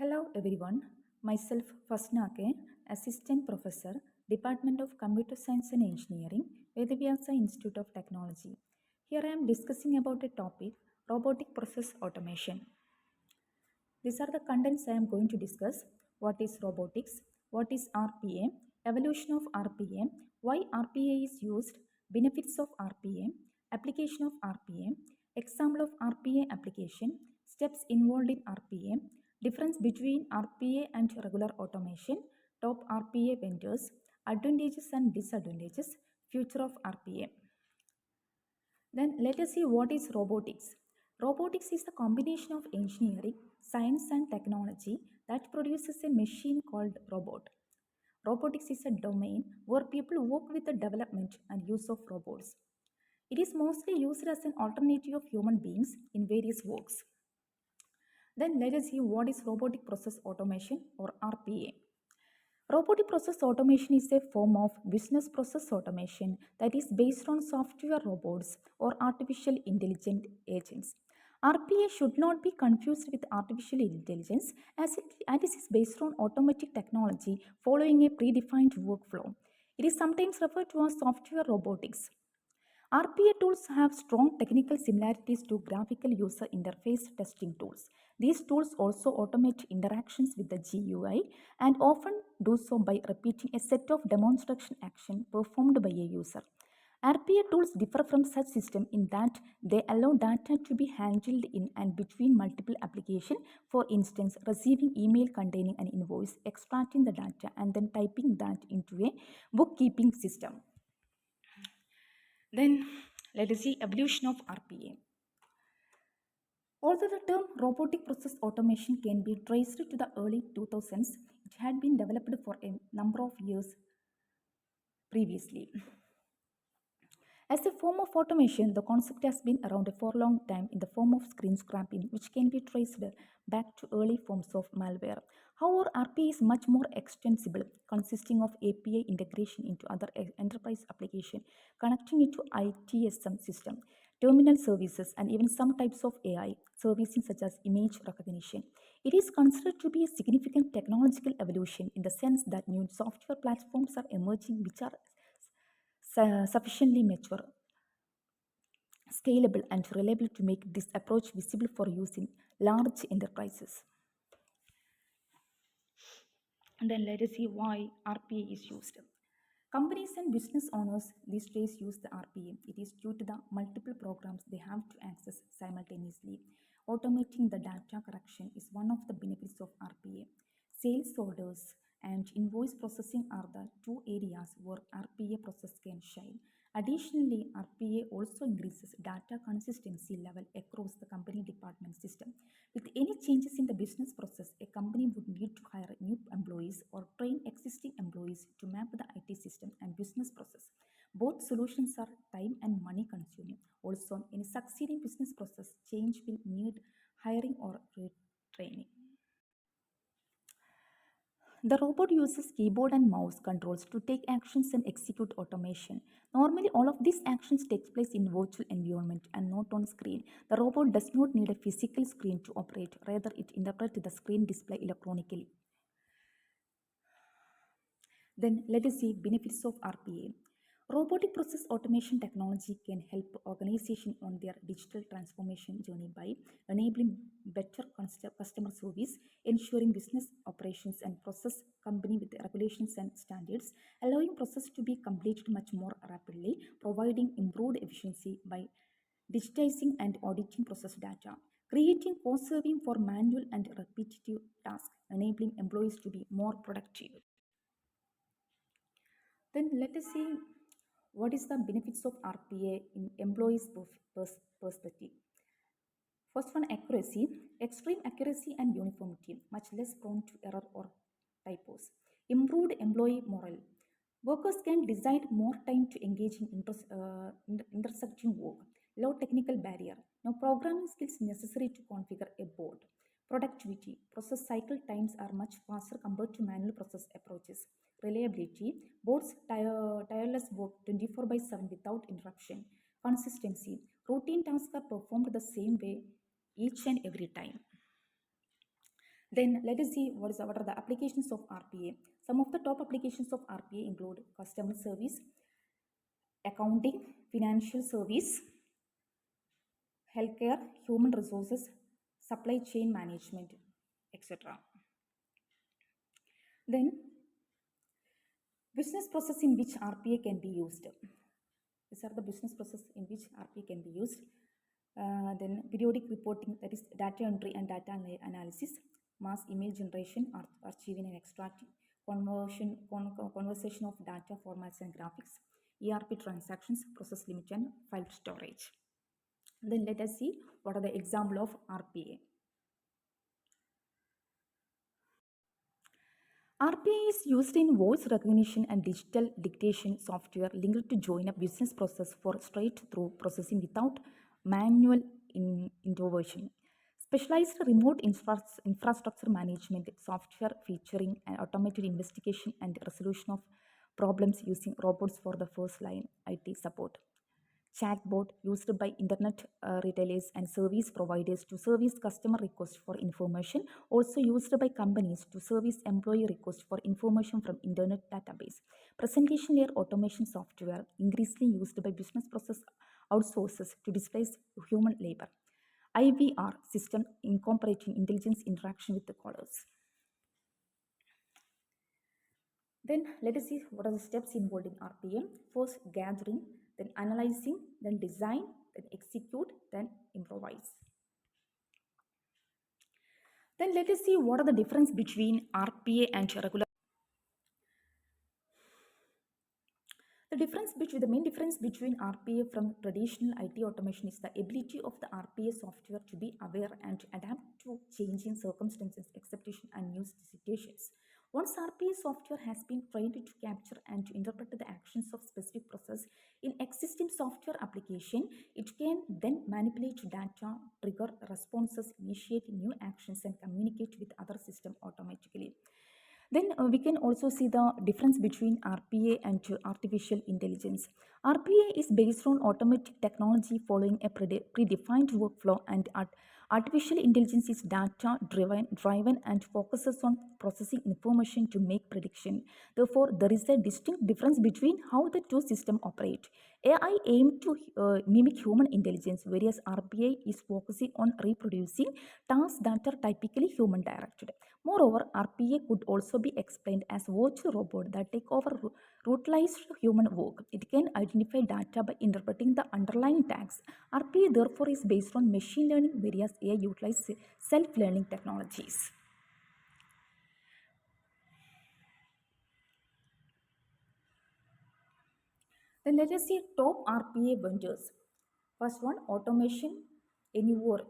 Hello everyone, myself FASNA, Assistant Professor, Department of Computer Science and Engineering, Vedavyasa Institute of Technology. Here I am discussing about a topic, robotic process automation. These are the contents I am going to discuss. What is robotics? What is RPA? Evolution of RPA? Why RPA is used? Benefits of RPA? Application of RPA? Example of RPA application? Steps involved in RPA? Difference between RPA and regular automation? Top RPA vendors? Advantages and disadvantages? Future of RPA. Then let us see what is robotics. Robotics is the combination of engineering, science and technology that produces a machine called robot. Robotics is a domain where people work with the development and use of robots. It is mostly used as an alternative of human beings in various works. Then let us see what is robotic process automation or RPA. Robotic process automation is a form of business process automation that is based on software robots or artificial intelligent agents. RPA should not be confused with artificial intelligence as it is based on automatic technology following a predefined workflow. It is sometimes referred to as software robotics. RPA tools have strong technical similarities to graphical user interface testing tools. These tools also automate interactions with the GUI and often do so by repeating a set of demonstration action performed by a user. RPA tools differ from such systems in that they allow data to be handled in and between multiple applications. For instance, receiving email containing an invoice, extracting the data, and then typing that into a bookkeeping system. Then let us see evolution of RPA. Although the term robotic process automation can be traced to the early 2000s, it had been developed for a number of years previously. As a form of automation, the concept has been around for a long time in the form of screen scraping, which can be traced back to early forms of malware. However, RPA is much more extensible, consisting of API integration into other enterprise applications, connecting it to ITSM system, terminal services, and even some types of AI servicing such as image recognition. It is considered to be a significant technological evolution in the sense that new software platforms are emerging which are sufficiently mature, scalable, and reliable to make this approach visible for use in large enterprises. And then let us see why RPA is used. Companies and business owners these days use the RPA. It is due to the multiple programs they have to access simultaneously. Automating the data correction is one of the benefits of RPA. Sales orders and invoice processing are the two areas where RPA process can shine. Additionally, RPA also increases data consistency level across the company department system. With any changes in the business process, a company would need to hire new employees or train existing employees to map the IT system and business process. Both solutions are time and money consuming. Also, in a succeeding business process, change will need hiring or retraining. The robot uses keyboard and mouse controls to take actions and execute automation. Normally, all of these actions take place in virtual environment and not on screen. The robot does not need a physical screen to operate, rather it interprets the screen display electronically. Then let us see benefits of RPA. Robotic process automation technology can help organizations on their digital transformation journey by enabling better customer service, ensuring business operations and process company with regulations and standards, allowing process to be completed much more rapidly, providing improved efficiency by digitizing and auditing process data, creating cost saving for manual and repetitive tasks, enabling employees to be more productive. Then let us see what is the benefits of RPA in employees' perspective. First one, accuracy. Extreme accuracy and uniformity, much less prone to error or typos. Improved employee morale. Workers can decide more time to engage in intersecting work. Low technical barrier. No programming skills necessary to configure a board. Productivity. Process cycle times are much faster compared to manual process approaches. Reliability. Boards tireless work 24/7 without interruption. Consistency. Routine tasks are performed the same way each and every time. Then let us see what are the applications of RPA. Some of the top applications of RPA include customer service, accounting, financial service, healthcare, human resources, supply chain management, etc. Then business process in which RPA can be used. These are the business process in which RPA can be used. Then periodic reporting, that is data entry and data analysis, mass email generation, archiving and extracting, conversation of data formats and graphics, ERP transactions, process limit and file storage. Then let us see what are the example of RPA. RPA is used in voice recognition and digital dictation software linked to join a business process for straight-through processing without manual intervention. Specialized remote infrastructure management software featuring an automated investigation and resolution of problems using robots for the first line IT support. Chatbot used by internet retailers and service providers to service customer requests for information, also used by companies to service employee requests for information from internet database. Presentation layer automation software increasingly used by business process outsources to displace human labor. IVR system incorporating intelligence interaction with the callers. Then let us see what are the steps involved in RPM. First, gathering, then analyzing, then design, then execute, then improvise. Then let us see what are the difference between RPA and regular. The main difference between RPA from traditional IT automation is the ability of the RPA software to be aware and adapt to changing circumstances, expectation, and new situations. Once RPA software has been trained to capture and to interpret the actions of specific process in existing software application, it can then manipulate data, trigger responses, initiate new actions, and communicate with other system automatically. Then we can also see the difference between RPA and artificial intelligence. RPA is based on automatic technology following a predefined workflow, and artificial intelligence is data driven and focuses on processing information to make prediction. Therefore, there is a distinct difference between how the two systems operate. AI aims to mimic human intelligence, whereas RPA is focusing on reproducing tasks that are typically human directed. Moreover, RPA could also be explained as virtual robot that take over routinized human work. It can identify data by interpreting the underlying tags. RPA therefore is based on machine learning, whereas AI utilizes self-learning technologies. Then let us see top RPA vendors. First one, Automation Anywhere.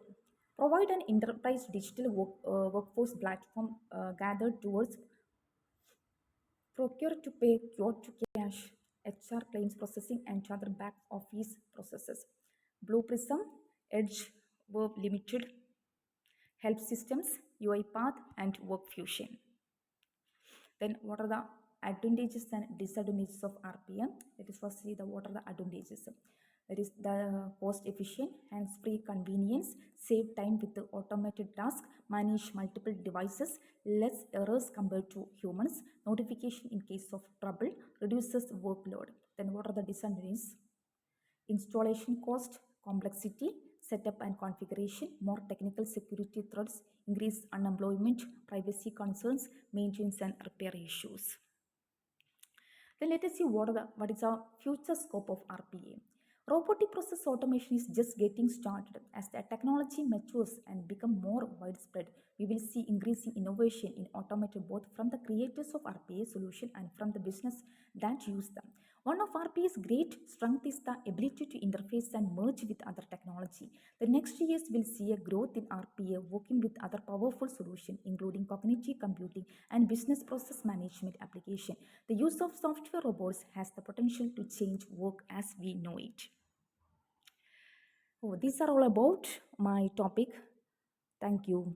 Provide an enterprise digital workforce platform gathered towards procure to pay, quote to cash, HR claims processing, and other back office processes. Blue Prism, Edge Verb Limited, Help Systems, UiPath, and Work Fusion. Then what are the advantages and disadvantages of RPM? Let us first see what are the advantages. That is the cost efficient, hands-free convenience, save time with the automated task, manage multiple devices, less errors compared to humans, notification in case of trouble, reduces workload. Then what are the disadvantages? Installation cost, complexity, setup and configuration, more technical security threats, increased unemployment, privacy concerns, maintenance and repair issues. Then let us see what is the future scope of RPA. Robotic process automation is just getting started. As the technology matures and become more widespread, we will see increasing innovation in automation both from the creators of RPA solution and from the business that use them. One of RPA's great strength is the ability to interface and merge with other technology. The next years will see a growth in RPA working with other powerful solutions, including cognitive computing and business process management application. The use of software robots has the potential to change work as we know it. Oh, these are all about my topic. Thank you.